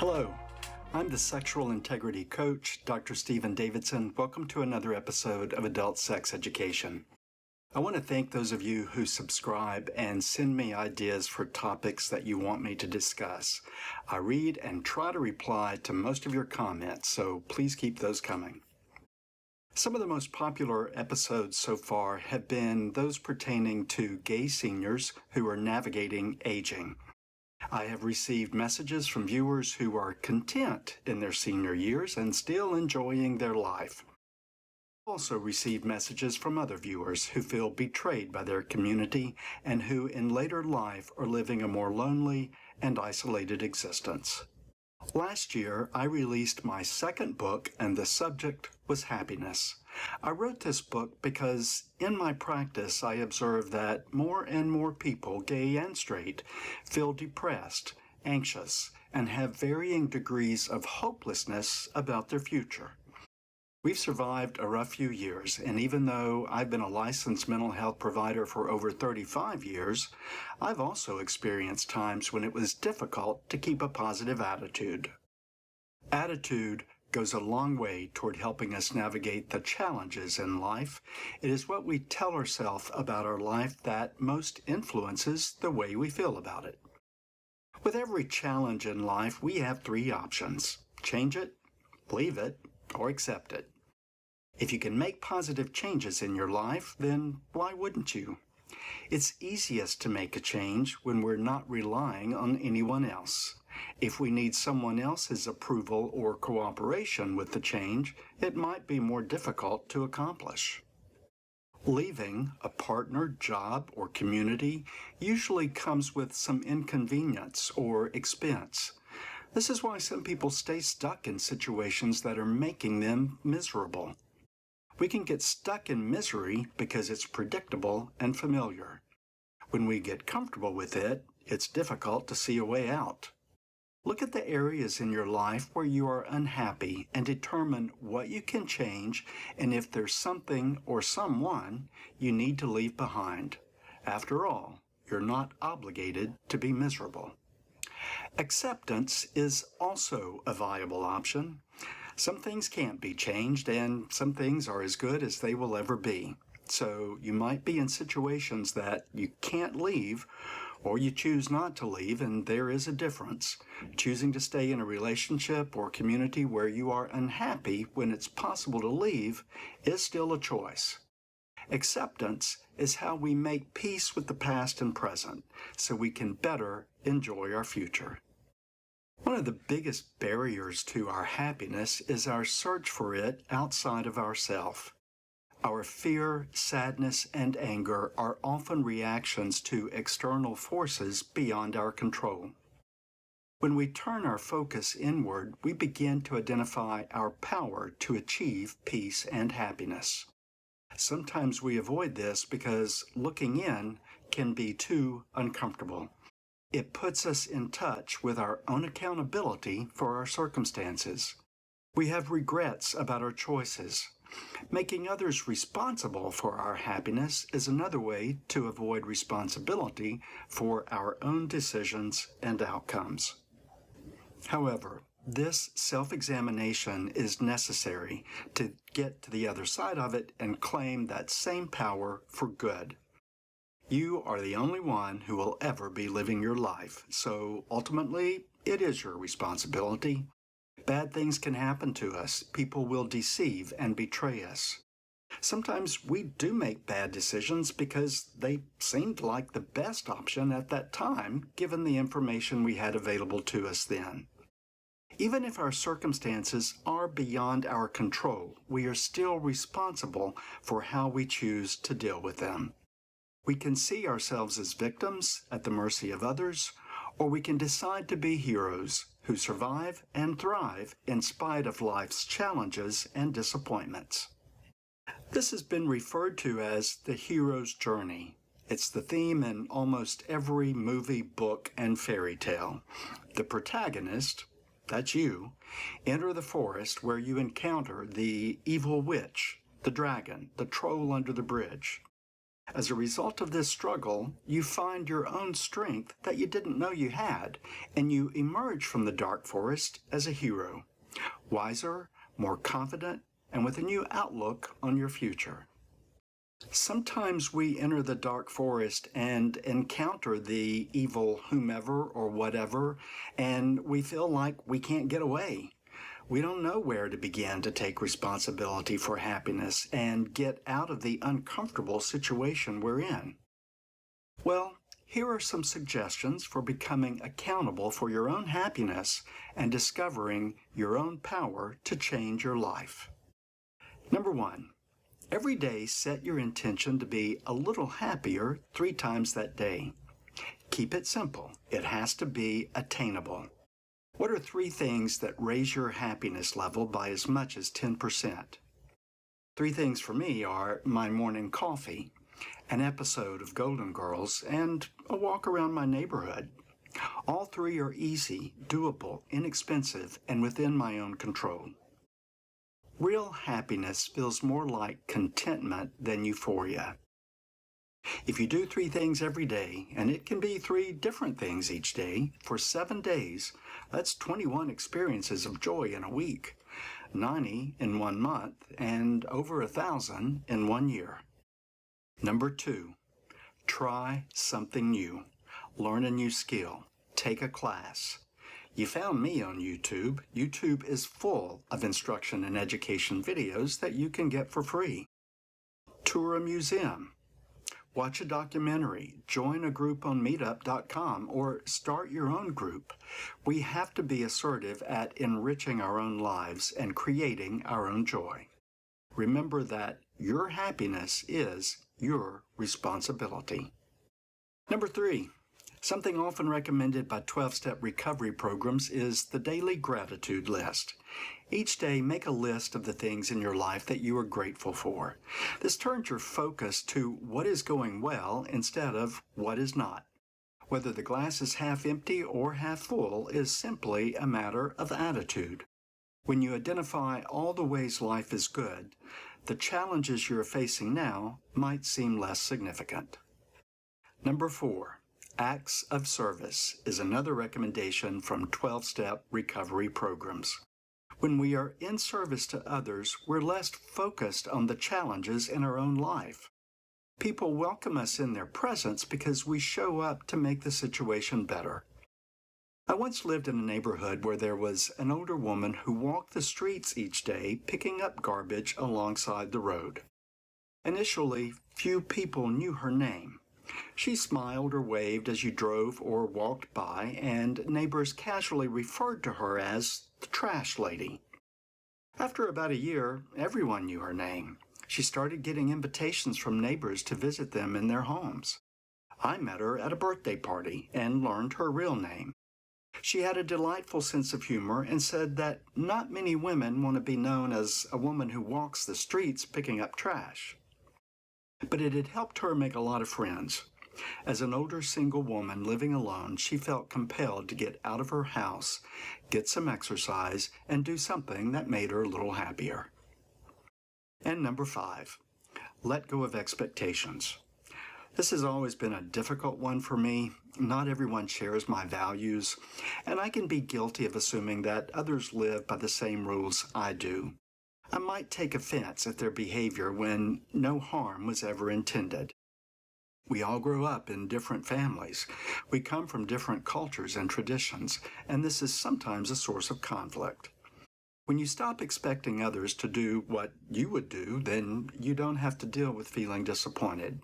Hello, I'm the sexual integrity coach, Dr. Stephen Davidson. Welcome to another episode of Adult Sex Education. I want to thank those of you who subscribe and send me ideas for topics that you want me to discuss. I read and try to reply to most of your comments, so please keep those coming. Some of the most popular episodes so far have been those pertaining to gay seniors who are navigating aging. I have received messages from viewers who are content in their senior years and still enjoying their life. I've also received messages from other viewers who feel betrayed by their community and who in later life are living a more lonely and isolated existence. Last year, I released my second book, and the subject was happiness. I wrote this book because in my practice, I observe that more and more people, gay and straight, feel depressed, anxious, and have varying degrees of hopelessness about their future. We've survived a rough few years, and even though I've been a licensed mental health provider for over 35 years, I've also experienced times when it was difficult to keep a positive attitude. Attitude goes a long way toward helping us navigate the challenges in life. It is what we tell ourselves about our life that most influences the way we feel about it. With every challenge in life, we have three options: change it, leave it, or accept it. If you can make positive changes in your life, then why wouldn't you? It's easiest to make a change when we're not relying on anyone else. If we need someone else's approval or cooperation with the change, it might be more difficult to accomplish. Leaving a partner, job, or community usually comes with some inconvenience or expense. This is why some people stay stuck in situations that are making them miserable. We can get stuck in misery because it's predictable and familiar. When we get comfortable with it, it's difficult to see a way out. Look at the areas in your life where you are unhappy and determine what you can change and if there's something or someone you need to leave behind. After all, you're not obligated to be miserable. Acceptance is also a viable option. Some things can't be changed, and some things are as good as they will ever be. So you might be in situations that you can't leave, or you choose not to leave, and there is a difference. Choosing to stay in a relationship or community where you are unhappy when it's possible to leave is still a choice. Acceptance is how we make peace with the past and present, so we can better enjoy our future. One of the biggest barriers to our happiness is our search for it outside of ourself. Our fear, sadness, and anger are often reactions to external forces beyond our control. When we turn our focus inward, we begin to identify our power to achieve peace and happiness. Sometimes we avoid this because looking in can be too uncomfortable. It puts us in touch with our own accountability for our circumstances. We have regrets about our choices. Making others responsible for our happiness is another way to avoid responsibility for our own decisions and outcomes. However, this self-examination is necessary to get to the other side of it and claim that same power for good. You are the only one who will ever be living your life, so ultimately, it is your responsibility. Bad things can happen to us. People will deceive and betray us. Sometimes we do make bad decisions because they seemed like the best option at that time, given the information we had available to us then. Even if our circumstances are beyond our control, we are still responsible for how we choose to deal with them. We can see ourselves as victims at the mercy of others, or we can decide to be heroes who survive and thrive in spite of life's challenges and disappointments. This has been referred to as the hero's journey. It's the theme in almost every movie, book, and fairy tale. The protagonist, that's you, enter the forest where you encounter the evil witch, the dragon, the troll under the bridge. As a result of this struggle, you find your own strength that you didn't know you had, and you emerge from the dark forest as a hero, wiser, more confident, and with a new outlook on your future. Sometimes we enter the dark forest and encounter the evil whomever or whatever, and we feel like we can't get away. We don't know where to begin to take responsibility for happiness and get out of the uncomfortable situation we're in. Well, here are some suggestions for becoming accountable for your own happiness and discovering your own power to change your life. Number 1, every day set your intention to be a little happier 3 times that day. Keep it simple. It has to be attainable. What are 3 things that raise your happiness level by as much as 10%? 3 things for me are my morning coffee, an episode of Golden Girls, and a walk around my neighborhood. All 3 are easy, doable, inexpensive, and within my own control. Real happiness feels more like contentment than euphoria. If you do 3 things every day, and it can be 3 different things each day, for 7 days, that's 21 experiences of joy in a week, 90 in 1 month, and over 1,000 in 1 year. Number 2, try something new. Learn a new skill. Take a class. You found me on YouTube. YouTube is full of instruction and education videos that you can get for free. Tour a museum. Watch a documentary, join a group on meetup.com, or start your own group. We have to be assertive at enriching our own lives and creating our own joy. Remember that your happiness is your responsibility. Number 3, something often recommended by 12-step recovery programs is the daily gratitude list. Each day, make a list of the things in your life that you are grateful for. This turns your focus to what is going well instead of what is not. Whether the glass is half empty or half full is simply a matter of attitude. When you identify all the ways life is good, the challenges you're facing now might seem less significant. Number 4, acts of service is another recommendation from 12-step recovery programs. When we are in service to others, we're less focused on the challenges in our own life. People welcome us in their presence because we show up to make the situation better. I once lived in a neighborhood where there was an older woman who walked the streets each day picking up garbage alongside the road. Initially, few people knew her name. She smiled or waved as you drove or walked by, and neighbors casually referred to her as the trash lady. After about a year, everyone knew her name. She started getting invitations from neighbors to visit them in their homes. I met her at a birthday party and learned her real name. She had a delightful sense of humor and said that not many women want to be known as a woman who walks the streets picking up trash. But it had helped her make a lot of friends. As an older single woman living alone, she felt compelled to get out of her house, get some exercise, and do something that made her a little happier. And number 5, let go of expectations. This has always been a difficult one for me. Not everyone shares my values, and I can be guilty of assuming that others live by the same rules I do. I might take offense at their behavior when no harm was ever intended. We all grow up in different families. We come from different cultures and traditions, and this is sometimes a source of conflict. When you stop expecting others to do what you would do, then you don't have to deal with feeling disappointed.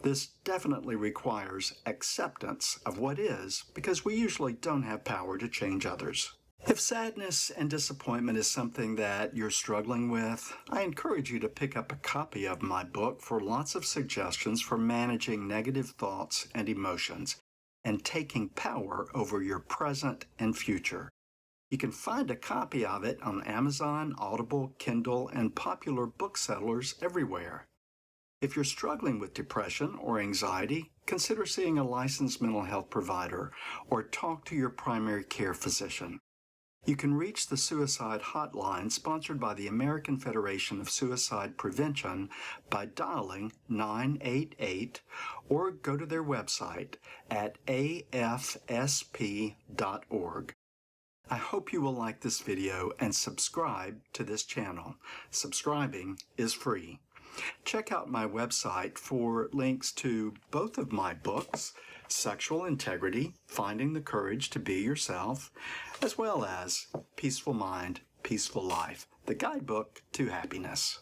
This definitely requires acceptance of what is, because we usually don't have power to change others. If sadness and disappointment is something that you're struggling with, I encourage you to pick up a copy of my book for lots of suggestions for managing negative thoughts and emotions and taking power over your present and future. You can find a copy of it on Amazon, Audible, Kindle, and popular booksellers everywhere. If you're struggling with depression or anxiety, consider seeing a licensed mental health provider or talk to your primary care physician. You can reach the suicide hotline sponsored by the American Federation of Suicide Prevention by dialing 988 or go to their website at afsp.org. I hope you will like this video and subscribe to this channel. Subscribing is free. Check out my website for links to both of my books, Sexual Integrity, Finding the Courage to Be Yourself, as well as Peaceful Mind, Peaceful Life, the guidebook to happiness.